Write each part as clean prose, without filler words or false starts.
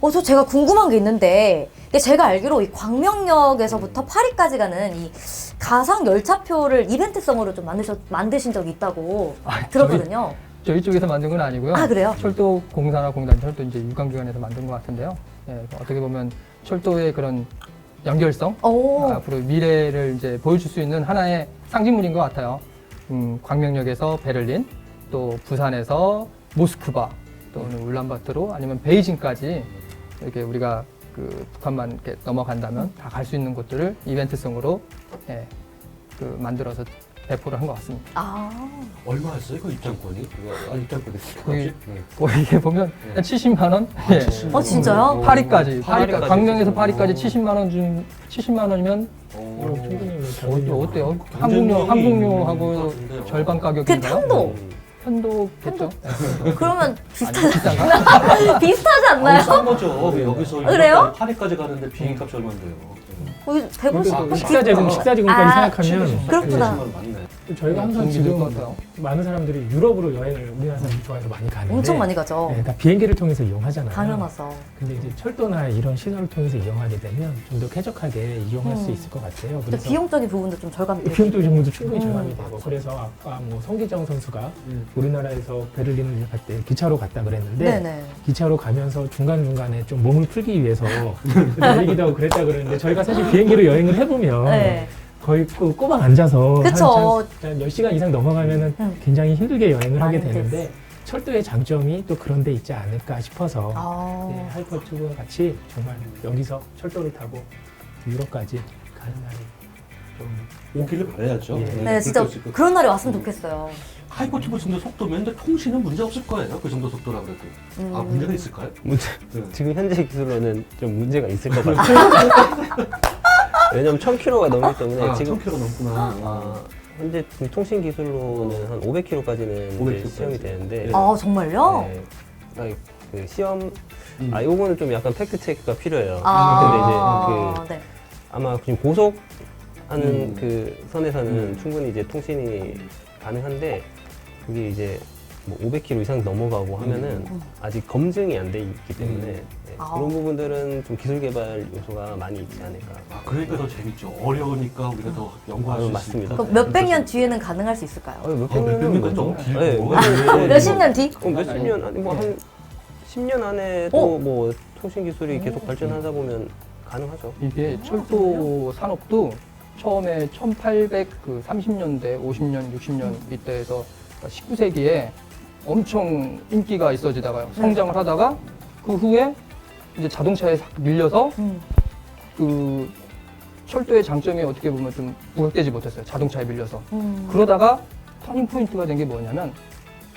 저 제가 궁금한 게 있는데, 이게 제가 알기로 이 광명역에서부터 파리까지 가는 이 가상 열차표를 이벤트성으로 좀 만드신 적이 있다고 들었거든요. 저희 쪽에서 만든 건 아니고요. 아, 그래요? 철도공사나 공단, 철도 이제 유관기관에서 만든 것 같은데요. 예, 어떻게 보면 철도의 그런 연결성, 앞으로 미래를 이제 보여줄 수 있는 하나의 상징물인 것 같아요. 광명역에서 베를린, 또 부산에서 모스크바, 또는 울란바토르, 아니면 베이징까지 이렇게 우리가 그 북한만 이렇게 넘어간다면 다 갈 수 있는 곳들을 이벤트성으로 만들어서 배포를 한 것 같습니다. 얼마였어요? 그 입장권이? 입장권이 이게 보면 한 70만 원? 예. 70만 원. 진짜요? 파리까지. 파리까지. 광명에서 파리까지 70만 원 70만 원이면 충분히 어때요? 경쟁력이 항공료하고 있는 것 같은데요. 절반 그 가격인가요? 편도! 편도겠죠? 그러면 아니, 비싼가? 비슷하지 않나요? 싼 거죠. 여기서 그래요? 파리까지 가는데 비행값이 얼마인데요? 거기 150만 식사제공까지 생각하면 그렇구나. 70만 원 맞네. 저희가 항상 도움이 될것 지금 같아요. 많은 사람들이 유럽으로 여행을 우리나라 사람들이 좋아해서 많이 가는데 엄청 많이 가죠. 네, 다 비행기를 통해서 이용하잖아요. 당연하죠. 근데 이제 철도나 이런 시설을 통해서 이용하게 되면 좀 더 쾌적하게 이용할 수 있을 것 같아요. 근데 비용적인 부분도 좀 절감이 되죠. 비용도 정도 충분히 절감이 되고 그래서 아까 뭐 송기정 선수가 우리나라에서 베를린을 갈 때 기차로 갔다 그랬는데 네네. 기차로 가면서 중간중간에 좀 몸을 풀기 위해서 달리기도 하고 그랬다 그러는데 저희가 사실 비행기로 여행을 해보면 네. 거의 꼬박 앉아서 그쵸. 한 10시간 이상 넘어가면은 굉장히 힘들게 여행을 하게 많이 되는데 철도의 장점이 또 그런 데 있지 않을까 싶어서 아. 하이퍼튜브와 같이 정말 여기서 철도를 타고 유럽까지 가는 날이 좀 오기를 바라야죠. 예. 네, 진짜 그럴 수 있고. 그런 날이 왔으면 좋겠어요. 하이퍼튜브 정도 속도면 근데 통신은 문제 없을 거예요. 그 정도 속도라 그래도. 문제가 있을까요? 문제, 네. 지금 현재 기술로는 좀 문제가 있을 것 같아요. 왜냐면 1000km가 넘기 때문에 지금 1000km 넘구나. 현재 지금 통신 기술로는 한 500km까지는 500km 까지. 시험이 되는데 정말요? 네, 아니, 그 시험 요거는 좀 약간 팩트 체크가 필요해요. 네. 근데 이제 아마 지금 고속하는 그 선에서는 충분히 이제 통신이 가능한데 그게 이제 뭐 500km 이상 넘어가고 하면은 아직 검증이 안 돼 있기 때문에 네, 그런 부분들은 좀 기술 개발 요소가 많이 있지 않을까. 그러니까 더 재밌죠. 어려우니까 우리가 더 연구할 수 맞습니다. 있으니까. 몇백 년 뒤에는 가능할 수 있을까요? 몇백 몇백 년간 너무 길고. 몇십 년 뒤? 몇십 년 아니 뭐 한 10년 안에도 뭐 통신 기술이 계속 발전하다 보면 가능하죠. 이게 철도 산업도 처음에 1830년대, 50년, 60년 이때에서 19세기에 엄청 인기가 있어지다가 성장을 하다가 그 후에 이제 자동차에 밀려서 그 철도의 장점이 어떻게 보면 좀 부각되지 못했어요. 자동차에 밀려서. 그러다가 터닝 포인트가 된 게 뭐냐면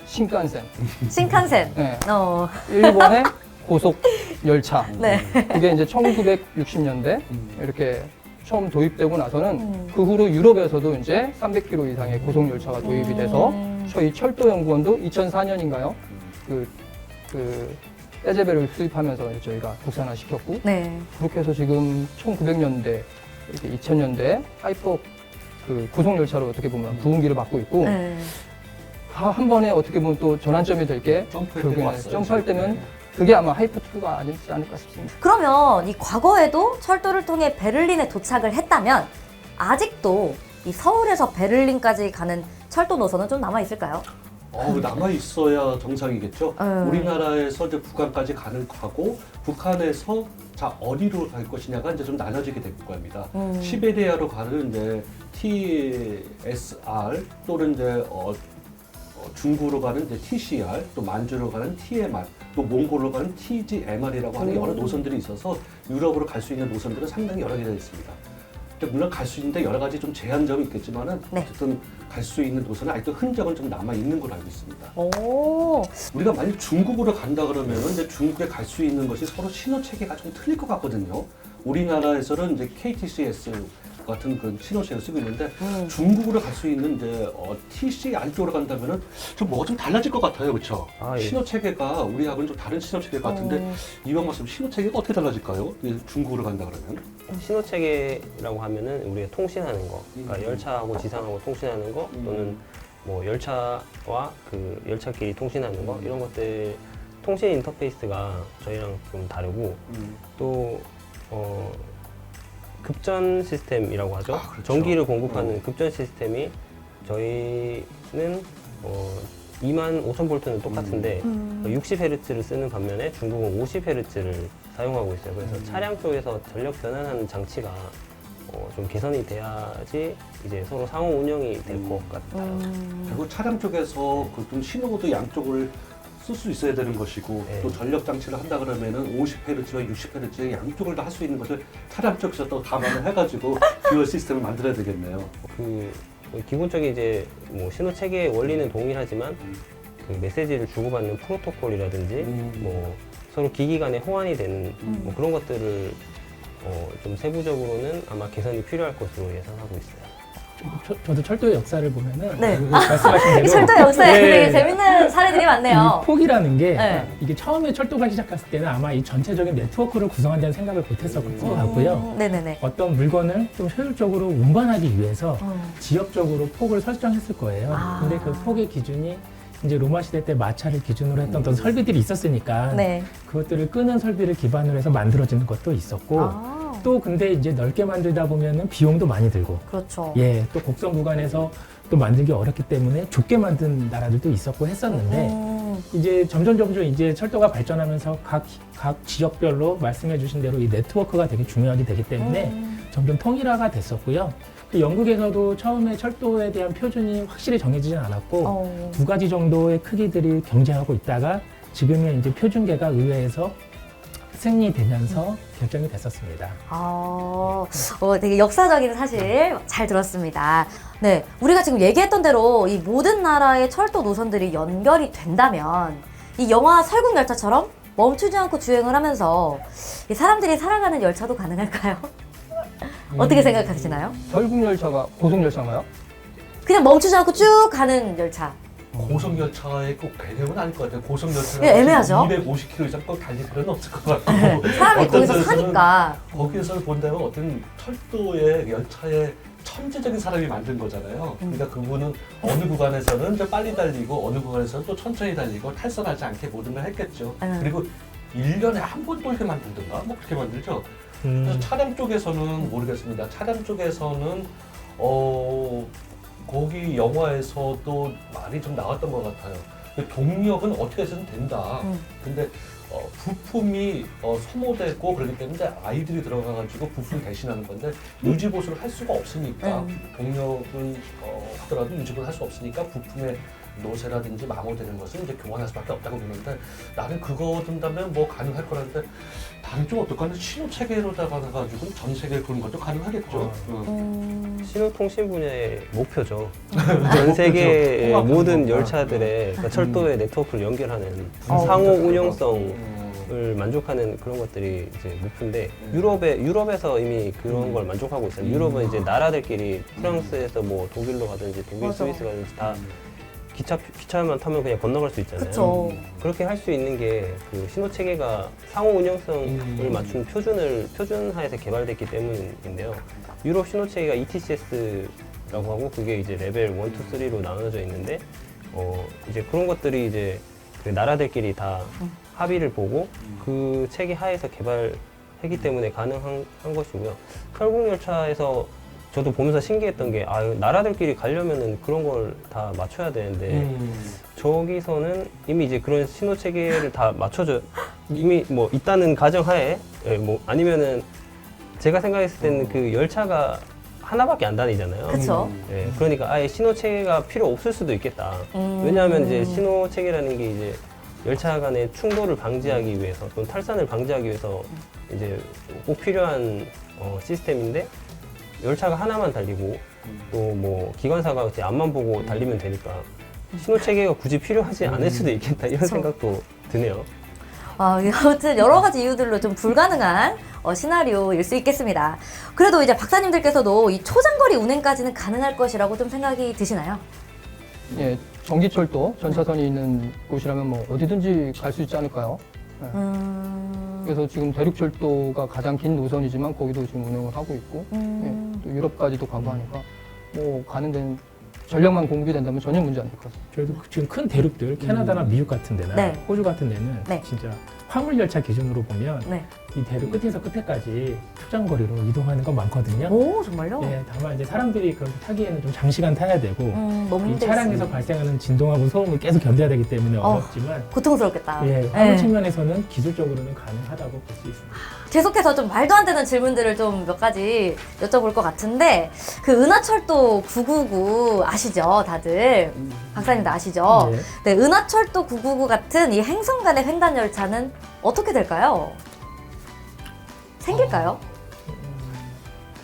신칸센. 신칸센. 네. 어. 일본의 고속 열차. 네. 그게 이제 1960년대 이렇게 처음 도입되고 나서는 그 후로 유럽에서도 이제 300km 이상의 고속 열차가 도입이 돼서 저희 철도연구원도 2004년인가요? 그 떼제베를 수입하면서 저희가 국산화 시켰고 네. 그렇게 해서 지금 1900년대 이렇게 2000년대 하이퍼 그 고속 열차로 어떻게 보면 부흥기를 맞고 있고 네. 한 번에 어떻게 보면 또 전환점이 될 게 점프할 때면 그게 아마 하이퍼투가 아니지 않을까 싶습니다. 그러면 이 과거에도 철도를 통해 베를린에 도착을 했다면 아직도 이 서울에서 베를린까지 가는 철도 노선은 좀 남아 있을까요? 남아 있어야 정상이겠죠. 우리나라에서 이제 북한까지 가고 북한에서 자 어디로 갈 것이냐가 이제 좀 나눠지게 될 겁니다. 시베리아로 가는 이제 TSR 또는 이제 중국으로 가는 이제 TCR, 또 만주로 가는 TMR, 또 몽골로 가는 TGMR이라고 하는 여러 노선들이 있어서 유럽으로 갈 수 있는 노선들은 상당히 여러 개가 있습니다. 근데 물론 갈 수 있는데 여러 가지 좀 제한점이 있겠지만은 네. 어쨌든 갈 수 있는 노선은 아직도 흔적은 좀 남아 있는 걸로 알고 있습니다. 오. 우리가 만약 중국으로 간다 그러면은 이제 중국에 갈 수 있는 것이 서로 신호 체계가 좀 틀릴 것 같거든요. 우리나라에서는 이제 KTCS 같은 그런 신호 체계를 쓰고 있는데 중국으로 갈 수 있는 이제 TC 안쪽으로 간다면은 좀 뭐가 좀 달라질 것 같아요, 그렇죠? 예. 신호 체계가 우리하고는 좀 다른 신호 체계 같은데 이왕 말씀 신호 체계가 어떻게 달라질까요? 중국으로 간다 그러면? 신호 체계라고 하면은 우리가 통신하는 거, 그러니까 열차하고 지상하고 통신하는 거 또는 뭐 열차와 그 열차끼리 통신하는 거 이런 것들 통신 인터페이스가 저희랑 좀 다르고 또 급전 시스템이라고 하죠. 그렇죠. 전기를 공급하는 급전 시스템이 저희는 25,000V는 똑같은데 60Hz를 쓰는 반면에 중국은 50Hz를 사용하고 있어요. 그래서 차량 쪽에서 전력 변환하는 장치가 좀 개선이 돼야지 이제 서로 상호 운영이 될 것 같아요. 그리고 차량 쪽에서 그 신호도 양쪽을 쓸 수 있어야 되는 것이고 네. 또 전력 장치를 한다 그러면은 50Hz와 60Hz 양쪽을 다 할 수 있는 것을 차량 쪽에서 또 감안을 해가지고 듀얼 시스템을 만들어야 되겠네요. 그 기본적인 이제 뭐 신호 체계의 원리는 동일하지만 그 메시지를 주고받는 프로토콜이라든지 뭐 서로 기기 간에 호환이 되는 뭐 그런 것들을 좀 세부적으로는 아마 개선이 필요할 것으로 예상하고 있어요. 저도 철도의 역사를 보면은 네. 말씀하신 대로 이 철도 역사에 네. 되게 재밌는 사례들이 많네요. 이 폭이라는 게 네. 이게 처음에 철도가 시작했을 때는 아마 이 전체적인 네트워크를 구성한다는 생각을 못했을 것 같고요. 네네네. 어떤 물건을 좀 효율적으로 운반하기 위해서 지역적으로 폭을 설정했을 거예요. 아. 근데 그 폭의 기준이 이제 로마 시대 때 마차를 기준으로 했던 어떤 설비들이 있었으니까 네. 그것들을 끄는 설비를 기반으로 해서 만들어지는 것도 있었고 아, 또 근데 이제 넓게 만들다 보면은 비용도 많이 들고 그렇죠. 예, 또 곡선 구간에서 또 만들기 어렵기 때문에 좁게 만든 나라들도 있었고 했었는데 이제 점점 이제 철도가 발전하면서 각 지역별로 말씀해 주신 대로 이 네트워크가 되게 중요하게 되기 때문에 점점 통일화가 됐었고요. 또 영국에서도 처음에 철도에 대한 표준이 확실히 정해지진 않았고 두 가지 정도의 크기들이 경쟁하고 있다가 지금의 이제 표준계가 의회에서 승리되면서 결정이 됐었습니다. 되게 역사적인 사실 잘 들었습니다. 네, 우리가 지금 얘기했던 대로 이 모든 나라의 철도 노선들이 연결이 된다면 이 영화 설국열차처럼 멈추지 않고 주행을 하면서 이 사람들이 살아가는 열차도 가능할까요? 어떻게 생각하시나요? 설국열차가 고속열차인가요? 그냥 멈추지 않고 쭉 가는 열차. 고속열차의 꼭 개념은 아닐 것 같아요. 고속열차가 예, 애매하죠? 250km 이상 꼭 달릴 필요는 없을 것 같고 사람이 어떤 거기서 데서는 사니까. 거기에서 본다면 어떤 철도의 열차의 천재적인 사람이 만든 거잖아요. 그러니까 그분은 어느 구간에서는 좀 빨리 달리고 어느 구간에서는 또 천천히 달리고 탈선하지 않게 모든 걸 했겠죠. 그리고 1년에 한 번 돌게 만들든가 뭐 그렇게 만들죠. 그래서 차량 쪽에서는 모르겠습니다. 차량 쪽에서는 거기 영화에서도 많이 좀 나왔던 것 같아요. 동력은 어떻게 해서든 된다. 근데 부품이 소모되고 그렇기 때문에 아이들이 들어가가지고 부품을 대신하는 건데 유지보수를 할 수가 없으니까 동력은 하더라도 유지보수를 할 수 없으니까 부품의 노쇠라든지 마모되는 것은 이제 교환할 수밖에 없다고 보는데 나는 그거 든다면 뭐 가능할 거라는데 다른 쪽 어떨까? 신호 체계로다가 가지고 전 세계에 그런 것도 가능하겠죠. 신호통신 분야의 목표죠. 전 세계의 통합하는 모든 건가? 열차들의 그러니까 철도의 네트워크를 연결하는 상호 운영성을 만족하는 그런 것들이 이제 목표인데 유럽에서 이미 그런 걸 만족하고 있어요. 유럽은 이제 나라들끼리 프랑스에서 뭐 독일로 가든지 독일 맞아. 스위스 가든지 다 기차만 타면 그냥 건너갈 수 있잖아요. 그쵸. 그렇게 할 수 있는 게 그 신호 체계가 상호 운영성을 맞춘 표준화해서 개발됐기 때문인데요. 유럽 신호 체계가 ETCS라고 하고 그게 이제 레벨 1, 2, 3로 나눠져 있는데 이제 그런 것들이 이제 그 나라들끼리 다 합의를 보고 그 체계 하에서 개발했기 때문에 가능한 것이고요. 설국열차에서 저도 보면서 신기했던 게 나라들끼리 가려면은 그런 걸 다 맞춰야 되는데 저기서는 이미 이제 그런 신호 체계를 다 맞춰져 이미 뭐 있다는 가정하에 뭐 아니면은 제가 생각했을 때는 그 열차가 하나밖에 안 다니잖아요. 그쵸. 그러니까 아예 신호 체계가 필요 없을 수도 있겠다. 왜냐하면 이제 신호 체계라는 게 이제 열차 간의 충돌을 방지하기 위해서 또는 탈선을 방지하기 위해서 이제 꼭 필요한 시스템인데 열차가 하나만 달리고 또 뭐 기관사가 이제 앞만 보고 달리면 되니까 신호 체계가 굳이 필요하지 않을 수도 있겠다 이런 생각도 드네요. 아무튼 여러 가지 이유들로 좀 불가능한 시나리오일 수 있겠습니다. 그래도 이제 박사님들께서도 이 초장거리 운행까지는 가능할 것이라고 좀 생각이 드시나요? 예, 전기철도 전차선이 있는 곳이라면 뭐 어디든지 갈 수 있지 않을까요? 그래서 지금 대륙철도가 가장 긴 노선이지만 거기도 지금 운행을 하고 있고 예, 또 유럽까지도 가고 하니까 뭐 가는 데는 전력만 공급이 된다면 전혀 문제 안 될 것 같습니다. 저희도 지금 큰 대륙들 캐나다나 미국 같은 데나 네. 호주 같은 데는 네. 진짜 화물 열차 기준으로 보면 네. 이 대륙 끝에서 끝에까지 초장거리로 이동하는 건 많거든요. 오, 정말요? 예, 다만 이제 사람들이 그렇게 타기에는 좀 장시간 타야 되고 너무 이 힘들겠어요. 차량에서 발생하는 진동하고 소음을 계속 견뎌야 되기 때문에 어렵지만 고통스럽겠다. 예, 네. 화물 측면에서는 기술적으로는 가능하다고 볼 수 있습니다. 계속해서 좀 말도 안 되는 질문들을 좀 몇 가지 여쭤볼 것 같은데 그 은하철도 999 아시죠? 다들 박사님도 아시죠? 네. 네, 은하철도 999 같은 이 행성 간의 횡단 열차는 어떻게 될까요? 생길까요?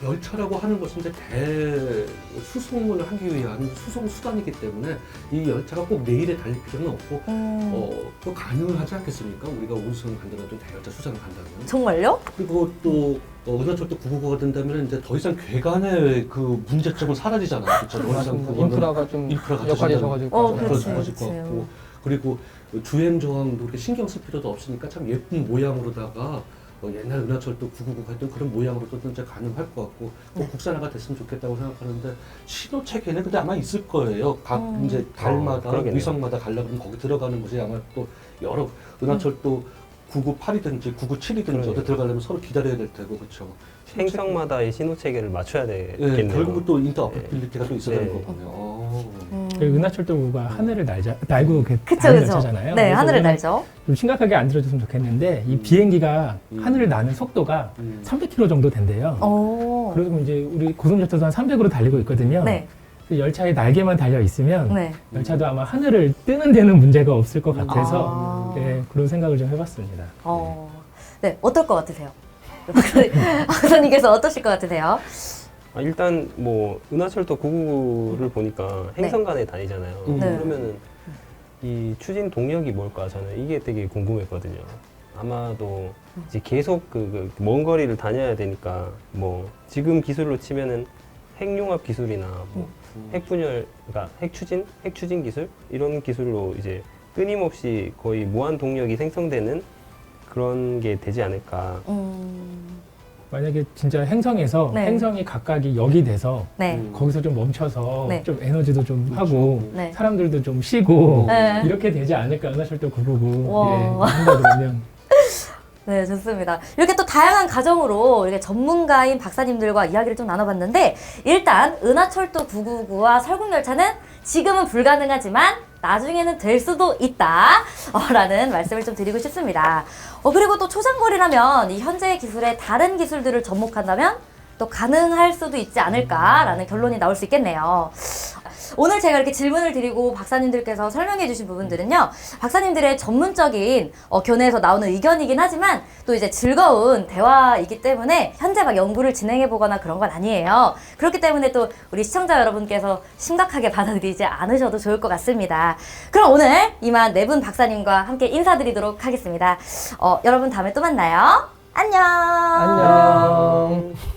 열차라고 하는 것은 이제 대수송을 하기 위한 수송 수단이기 때문에 이 열차가 꼭 내일에 달릴 필요는 없고 또 가능하지 않겠습니까? 우리가 우주선을 간다든지 대열차 수상을 간다면. 정말요? 그리고 또 은하철도 999가 된다면 이제 더 이상 괴간의 그 문제점은 사라지잖아요. 그렇죠? 더 이상 맞습니다. 그거는 인프라가 좀 인프라가 역할이 갖춰진다는- 적어지고 그렇지, 그럴 것 그렇지. 같고 그리고 주행 저항도 그렇게 신경 쓸 필요도 없으니까 참 예쁜 모양으로다가 옛날 은하철도 999가 했던 그런 모양으로도 이제 가능할 것 같고 꼭 국산화가 됐으면 좋겠다고 생각하는데 신호 체계는 근데 아마 있을 거예요. 각 이제 달마다 그러겠네요. 위성마다 가려면 거기 들어가는 곳이 아마 또 여러 은하철도 998이든지 997이든지 어디 들어가려면 서로 기다려야 될 테고 그렇죠. 행성마다의 신호 체계를 맞춰야 예, 되겠네요. 결국 또 인터오퍼빌리티가 또 있어야 되는 네. 거군요. 그 은하철도가 하늘을 날고 이렇게 그쵸, 다는 그쵸. 열차잖아요. 네, 그래서 하늘을 우리는 날죠. 좀 심각하게 안 들어줬으면 좋겠는데 이 비행기가 음. 하늘을 나는 속도가 300km 정도 된대요. 오. 그러면 이제 우리 고속열차도 한 300으로 달리고 있거든요. 네. 그 열차에 날개만 달려 있으면 네. 열차도 아마 하늘을 뜨는 데는 문제가 없을 것 같아서 아. 예, 그런 생각을 좀 해봤습니다. 네, 어떨 것 같으세요? 박사님께서 어떠실 것 같으세요? 일단 뭐 은하철도 999를 보니까 행성 간에 다니잖아요. 네. 그러면은 이 추진 동력이 뭘까 저는 이게 되게 궁금했거든요. 아마도 이제 계속 그 먼 거리를 다녀야 되니까 뭐 지금 기술로 치면은 핵융합 기술이나 뭐 핵분열, 그러니까 핵추진 기술 이런 기술로 이제 끊임없이 거의 무한 동력이 생성되는 그런 게 되지 않을까. 만약에 진짜 행성에서 네. 행성이 각각이 역이 돼서 네. 거기서 좀 멈춰서 네. 좀 에너지도 좀 하고 네. 사람들도 좀 쉬고 네. 이렇게 되지 않을까 은하철도 999 와. 예, 한다 그러면 네, 좋습니다. 이렇게 또 다양한 가정으로 이렇게 전문가인 박사님들과 이야기를 좀 나눠봤는데 일단 은하철도 999와 설국열차는 지금은 불가능하지만 나중에는 될 수도 있다 라는 말씀을 좀 드리고 싶습니다. 그리고 또 초장거리라면 이 현재의 기술에 다른 기술들을 접목한다면 또 가능할 수도 있지 않을까라는 결론이 나올 수 있겠네요. 오늘 제가 이렇게 질문을 드리고 박사님들께서 설명해 주신 부분들은요, 박사님들의 전문적인 교내에서 나오는 의견이긴 하지만 또 이제 즐거운 대화이기 때문에 현재 막 연구를 진행해 보거나 그런 건 아니에요. 그렇기 때문에 또 우리 시청자 여러분께서 심각하게 받아들이지 않으셔도 좋을 것 같습니다. 그럼 오늘 이만 네 분 박사님과 함께 인사드리도록 하겠습니다. 여러분 다음에 또 만나요. 안녕. 안녕.